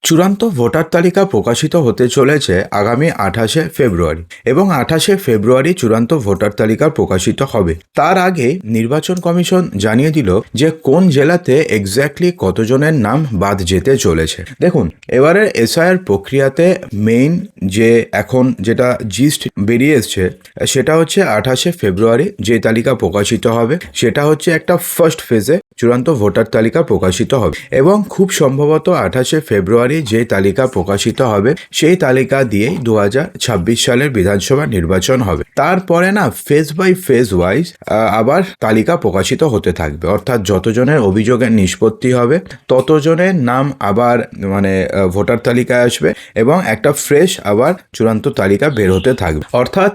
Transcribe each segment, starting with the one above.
চূড়ান্ত ভোটার তালিকা প্রকাশিত হতে চলেছে আগামী 28শে ফেব্রুয়ারি এবং 28শে ফেব্রুয়ারি চূড়ান্ত ভোটার তালিকা প্রকাশিত হবে। তার আগে নির্বাচন কমিশন জানিয়ে দিল যে কোন জেলাতে এক্স্যাক্টলি কতজনের নাম বাদ যেতে চলেছে। দেখুন, এবারের এসআইআর প্রক্রিয়াতে মেইন যে এখন যেটা জিস্ট বেরিয়ে এসছে সেটা হচ্ছে 28শে ফেব্রুয়ারি যে তালিকা প্রকাশিত হবে সেটা হচ্ছে একটা ফার্স্ট ফেজে চূড়ান্ত ভোটার তালিকা প্রকাশিত হবে এবং খুব সম্ভবত 28শে ফেব্রুয়ারি যে তালিকা প্রকাশিত হবে সেই তালিকা দিয়েই 2026 সালের বিধানসভা নির্বাচন হবে। তারপরে না ফেজ বাই ফেজ ওয়াইজ আবার তালিকা প্রকাশিত হতে থাকবে, অর্থাৎ যতজনের অভিযোগের নিষ্পত্তি হবে ততজনের নাম আবার ভোটার তালিকায় আসবে এবং একটা ফ্রেশ আবার চূড়ান্ত তালিকা বের হতে থাকবে। অর্থাৎ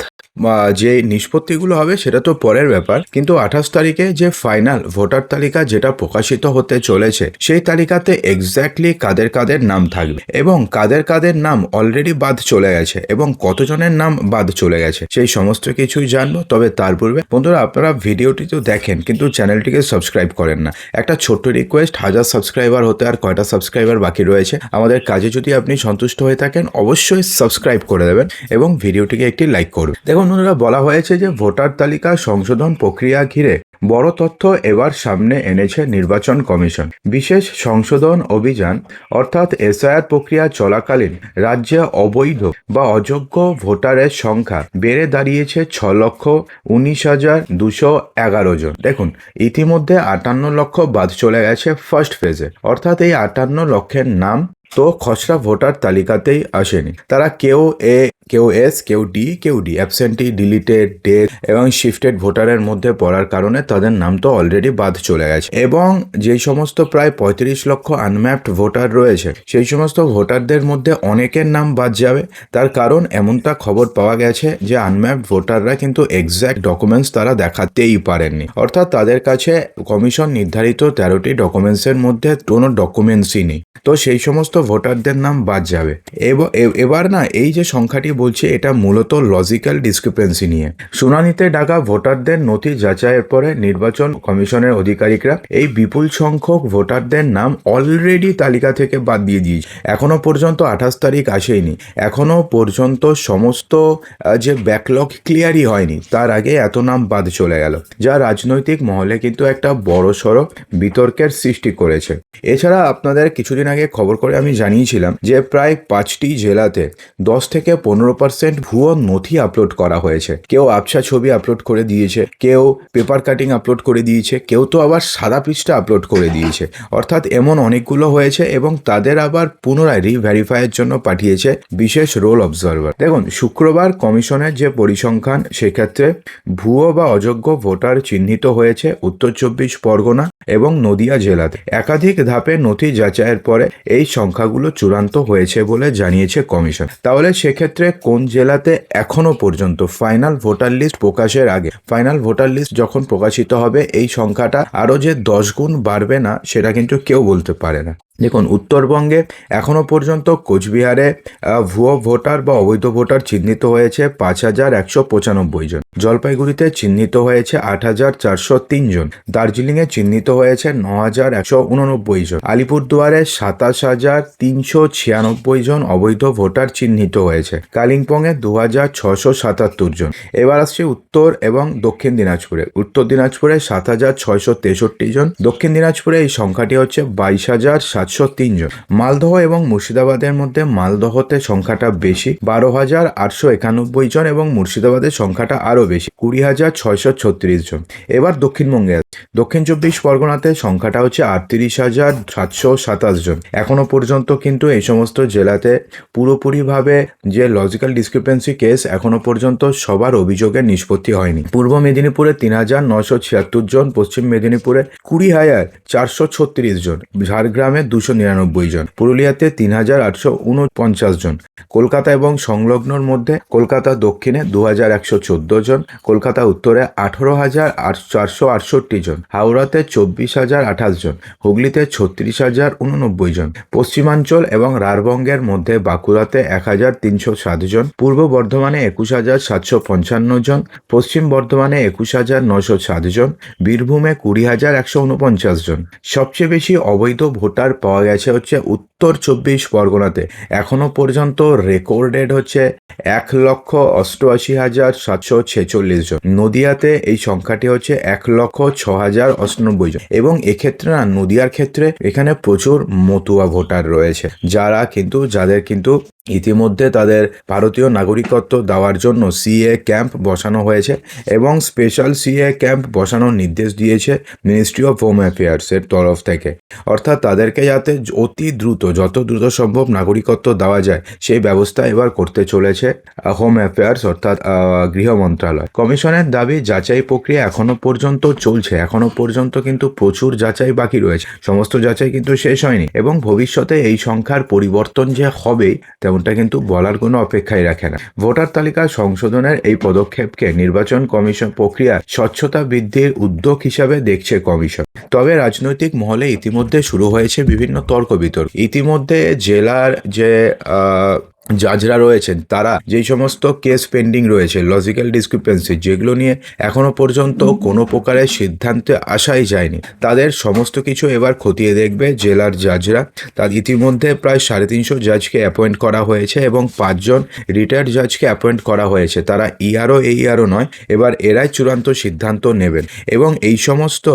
যে নিষ্পত্তিগুলো হবে সেটা তো পরের ব্যাপার, কিন্তু 28 তারিখে যে ফাইনাল ভোটার তালিকা যেটা প্রকাশিত হতে চলেছে সেই তালিকাতে এক্স্যাক্টলি কাদের কাদের নাম থাকবে এবং কাদের কাদের নাম অলরেডি বাদ চলে গেছে এবং কতজনের নাম বাদ চলে গেছে সেই সমস্ত কিছুই জানবো। তবে তার পূর্বে বন্ধুরা, আপনারা ভিডিওটি তো দেখেন কিন্তু চ্যানেলটিকে সাবস্ক্রাইব করেন না। একটা ছোট্ট রিকোয়েস্ট, 1000 সাবস্ক্রাইবার হতে আর কয়টা সাবস্ক্রাইবার বাকি রয়েছে? আমাদের কাজে যদি আপনি সন্তুষ্ট হয়ে থাকেন অবশ্যই সাবস্ক্রাইব করে দেবেন এবং ভিডিওটিকে একটি লাইক করবেন। দেখুন বন্ধুরা, বলা হয়েছে যে ভোটার তালিকা সংশোধন প্রক্রিয়া ঘিরে বড় তথ্য এবার সামনে এনেছে নির্বাচন কমিশন। বিশেষ সংশোধন অভিযান অর্থাৎ এসআইআর প্রক্রিয়া চলাকালীন রাজ্যে অবৈধ বা অযোগ্য ভোটারের সংখ্যা বেড়ে দাঁড়িয়েছে 6,19,211 জন। দেখুন, ইতিমধ্যে 58 লক্ষ বাদ চলে গেছে ফার্স্ট ফেজে, অর্থাৎ এই 58 লক্ষের নাম তো খসড়া ভোটার তালিকাতেই আসেনি। তারা কেউ এস, কেউ ডি, অ্যাবসেন্টি, ডিলিটেড, ডেথ এবং শিফটেড ভোটারের মধ্যে পড়ার কারণে তাদের নাম তো অলরেডি বাদ চলে গেছে। এবং যেই সমস্ত প্রায় 35 লক্ষ আনম্যাপড ভোটার রয়েছে সেই সমস্ত ভোটারদের মধ্যে অনেকের নাম বাদ যাবে। তার কারণ এমনটা খবর পাওয়া গেছে যে আনম্যাপড ভোটাররা কিন্তু এক্স্যাক্ট ডকুমেন্টস তারা দেখাতেই পারেননি, অর্থাৎ তাদের কাছে কমিশন নির্ধারিত 13টি ডকুমেন্টসের মধ্যে কোনো ডকুমেন্টসই নেই। তো সেই সমস্ত ভোটারদের নাম বাদ যাবে। এবার না এই যে সংখ্যাটি বলছে এটা মূলত লজিক্যাল ডিসক্রিপেন্সি নিয়ে। শুনানিতে ডাকা ভোটারদের নথি যাচাইয়ের পরে নির্বাচন কমিশনের আধিকারিকরা এই বিপুল সংখ্যক ভোটারদের নাম অলরেডি তালিকা থেকে বাদ দিয়ে দিয়েছে। এখনো পর্যন্ত 28 তারিখ আসেনি, এখনো পর্যন্ত সমস্ত যে ব্যাকলগ ক্লিয়ারই হয়নি, তার আগে এত নাম বাদ চলে গেল, যা রাজনৈতিক মহলে কিন্তু একটা বড়সড় বিতর্কের সৃষ্টি করেছে। এছাড়া আপনাদের কিছুদিন আগে খবর করে আমি জানিয়েছিলাম যে প্রায় 5টি জেলাতে 10 থেকে 15% ভুয়ো নথি আপলোড করা হয়েছে। কেউ আবছা ছবি আপলোড করে দিয়েছে, কেউ পেপার কাটিং আপলোড করে দিয়েছে, কেউ তো আবার সাদা পৃষ্ঠা আপলোড করে দিয়েছে। অর্থাৎ এমন অনেকগুলো হয়েছে এবং তাদের আবার পুনরায় রিভেরিফাইয়ের জন্য পাঠিয়েছে বিশেষ রোল অবজারভার। দেখুন, শুক্রবার কমিশনের যে পরিসংখ্যান সেক্ষেত্রে ভুয়ো বা অযোগ্য ভোটার চিহ্নিত হয়েছে উত্তর 24 পরগনা এবং নদিয়া জেলাতে। একাধিক ধাপে নথি যাচাইয়ের পরে এই সংখ্যাগুলো চূড়ান্ত হয়েছে বলে জানিয়েছে কমিশন। তাহলে সেক্ষেত্রে কোন জেলাতে এখনো পর্যন্ত ফাইনাল ভোটার লিস্ট প্রকাশের আগে, ফাইনাল ভোটার লিস্ট যখন প্রকাশিত হবে এই সংখ্যাটা আরও যে 10 গুণ বাড়বে না সেটা কিন্তু কেউ বলতে পারে না। দেখুন, উত্তরবঙ্গে এখনো পর্যন্ত কোচবিহারে ভুয়ো ভোটার বা অবৈধ ভোটার চিহ্নিত হয়েছে 5,195 জন, জলপাইগুড়িতে চিহ্নিত হয়েছে 8,403 জন, দার্জিলিংয়ে চিহ্নিত হয়েছে 9,189 জন, আলিপুরদুয়ারে 27,396 জন অবৈধ ভোটার চিহ্নিত হয়েছে, কালিম্পংয়ে 2,677 জন। এবার আসছে উত্তর এবং দক্ষিণ দিনাজপুরে। উত্তর দিনাজপুরে 7,663 জন, দক্ষিণ দিনাজপুরে এই সংখ্যাটি হচ্ছে 22,703 জন। মালদহ এবং মুর্শিদাবাদের মধ্যে মালদহতে সংখ্যাটা বেশি, 12,891 জন এবং মুর্শিদাবাদের সংখ্যাটা আরও বেশি, 20,636 জন। এবার দক্ষিণবঙ্গে দক্ষিণ 24 পরগনাতে সংখ্যাটা হচ্ছে 38,727 জন। এখনো পর্যন্ত কিন্তু এই সমস্ত জেলাতে পুরোপুরিভাবে যে লজিক্যাল ডিসক্রিপেন্সি কেস এখনো পর্যন্ত সবার অভিযোগের নিষ্পত্তি হয়নি। পূর্ব মেদিনীপুরে 3,976 জন, পশ্চিম মেদিনীপুরে 20,436 জন, ঝাড়গ্রামে 299 জন, পুরুলিয়াতে 3,849 জন, কলকাতা এবং সংলগ্নর মধ্যে কলকাতা দক্ষিণে 2,114 জন, কলকাতা উত্তরে 18,468 জন, হাওড়াতে 24,028 জন, হুগলিতে 36,089 জন, পশ্চিমাঞ্চল এবং রাঢ়বঙ্গের মধ্যে বাঁকুড়াতে 1,307 জন, পূর্ব বর্ধমানে 21,755 জন, পশ্চিম বর্ধমানে 21,907 জন, বীরভূমে 20,149 জন। সবচেয়ে বেশি অবৈধ ভোটার পাওয়া গেছে হচ্ছে উত্তর 24 পরগনাতে এখনো পর্যন্ত রেকর্ডেড হচ্ছে 1,88,746 জন। নদিয়াতে এই সংখ্যাটি হচ্ছে 1,06,098 জন। এবং এক্ষেত্রে না, নদিয়ার ক্ষেত্রে এখানে প্রচুর মতুয়া ভোটার রয়েছে, যাদের কিন্তু ইতিমধ্যে তাদের ভারতীয় নাগরিকত্ব দেওয়ার জন্য সিএ ক্যাম্প বসানো হয়েছে এবং স্পেশাল সিএ ক্যাম্প বসানোর নির্দেশ দিয়েছে মিনিস্ট্রি অফ হোম অ্যাফেয়ার্সের তরফ থেকে। অর্থাৎ তাদেরকে যাতে অতি দ্রুত, যত দ্রুত সম্ভব নাগরিকত্ব দেওয়া যায় সেই ব্যবস্থা এবার করতে চলেছে হোম অ্যাফেয়ার্স অর্থাৎ গৃহ মন্ত্রণালয়। কমিশনের দাবি, যাচাই প্রক্রিয়া এখনো পর্যন্ত চলছে, এখনো পর্যন্ত কিন্তু প্রচুর যাচাই বাকি রয়েছে, সমস্ত যাচাই কিন্তু শেষ হয়নি এবং ভবিষ্যতে এই সংখ্যার পরিবর্তন যে হবে তেমনটা কিন্তু বলার কোনো অপেক্ষাই রাখে না। ভোটার তালিকা সংশোধনের এই পদক্ষেপকে নির্বাচন কমিশন প্রক্রিয়া স্বচ্ছতা বৃদ্ধির উদ্যোগ হিসাবে দেখছে কমিশন। তবে রাজনৈতিক মহলে ইতিমধ্যে শুরু হয়েছে বিভিন্ন তর্ক বিতর্ক। ইতিমধ্যে জেলার যে জাজরা রয়েছেন তারা যেই সমস্ত কেস পেন্ডিং রয়েছে, লজিক্যাল ডিসক্রিপেন্সি, যেগুলো নিয়ে এখনো পর্যন্ত কোনো প্রকারের সিদ্ধান্তে আসাই যায়নি, তাদের সমস্ত কিছু এবার খতিয়ে দেখবে জেলার জাজরা। তার ইতিমধ্যে প্রায় 350 জাজকে অ্যাপয়েন্ট করা হয়েছে এবং 5 জন রিটায়ার্ড জাজকে অ্যাপয়েন্ট করা হয়েছে। তারা ইআরও নয়, এবার এরাই চূড়ান্ত সিদ্ধান্ত নেবেন এবং এই সমস্ত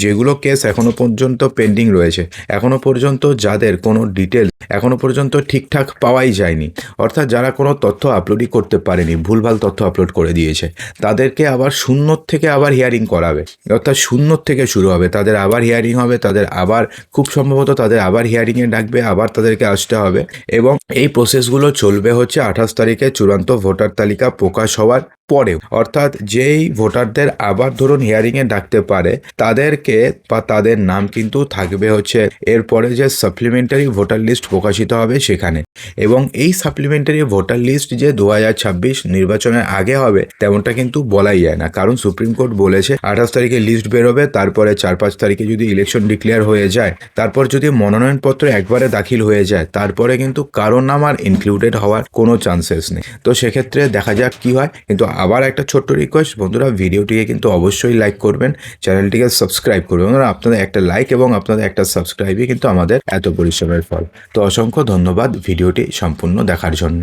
যেগুলো কেস এখনো পর্যন্ত পেন্ডিং রয়েছে, এখনো পর্যন্ত যাদের কোনো ডিটেলস এখনো পর্যন্ত ঠিকঠাক পাওয়াই যায়নি, অর্থাৎ যারা কোনো তথ্য আপলোডই করতে পারেনি, ভুলভাল তথ্য আপলোড করে দিয়েছে, তাদেরকে আবার শূন্য থেকে আবার হিয়ারিং করাবে, অর্থাৎ শূন্য থেকে শুরু হবে, তাদের আবার হিয়ারিং হবে, তাদের আবার খুব সম্ভবত তাদের আবার হিয়ারিংয়ে ডাকবে, আবার তাদেরকে আসতে হবে এবং এই প্রসেসগুলো চলবে হচ্ছে 28 তারিখে চূড়ান্ত ভোটার তালিকা প্রকাশ হওয়ার পরেও। অর্থাৎ যেই ভোটারদের আবার ধরুন হিয়ারিংয়ে ডাকতে পারে তাদেরকে বা তাদের নাম কিন্তু থাকবে হচ্ছে এরপরে যে সাপ্লিমেন্টারি ভোটার লিস্ট প্রকাশিত হবে সেখানে। এবং এই সাপ্লিমেন্টারি ভোটার লিস্ট যে 2026 নির্বাচনের আগে হবে তেমনটা কিন্তু বলাই যায় না, কারণ সুপ্রিম কোর্ট বলেছে 28 তারিখে লিস্ট বেরোবে, তারপরে 4-5 তারিখে যদি ইলেকশন ডিক্লেয়ার হয়ে যায়, তারপর যদি মনোনয়নপত্র একবারে দাখিল হয়ে যায়, তারপরে কিন্তু কারোর নাম আর ইনক্লুডেড হওয়ার কোনো চান্সেস নেই। তো সেক্ষেত্রে দেখা যাক কি হয়। কিন্তু আবার একটা ছোট্ট রিকোয়েস্ট বন্ধুরা, ভিডিওটিকে কিন্তু অবশ্যই লাইক করবেন, চ্যানেলটিকে সাবস্ক্রাইব করবেন। বন্ধুরা, আপনাদের একটা লাইক এবং আপনাদের একটা সাবস্ক্রাইবই কিন্তু আমাদের এত পরিশ্রমের ফল। তো অসংখ্য ধন্যবাদ ভিডিওটি সম্পূর্ণ দেখার জন্য।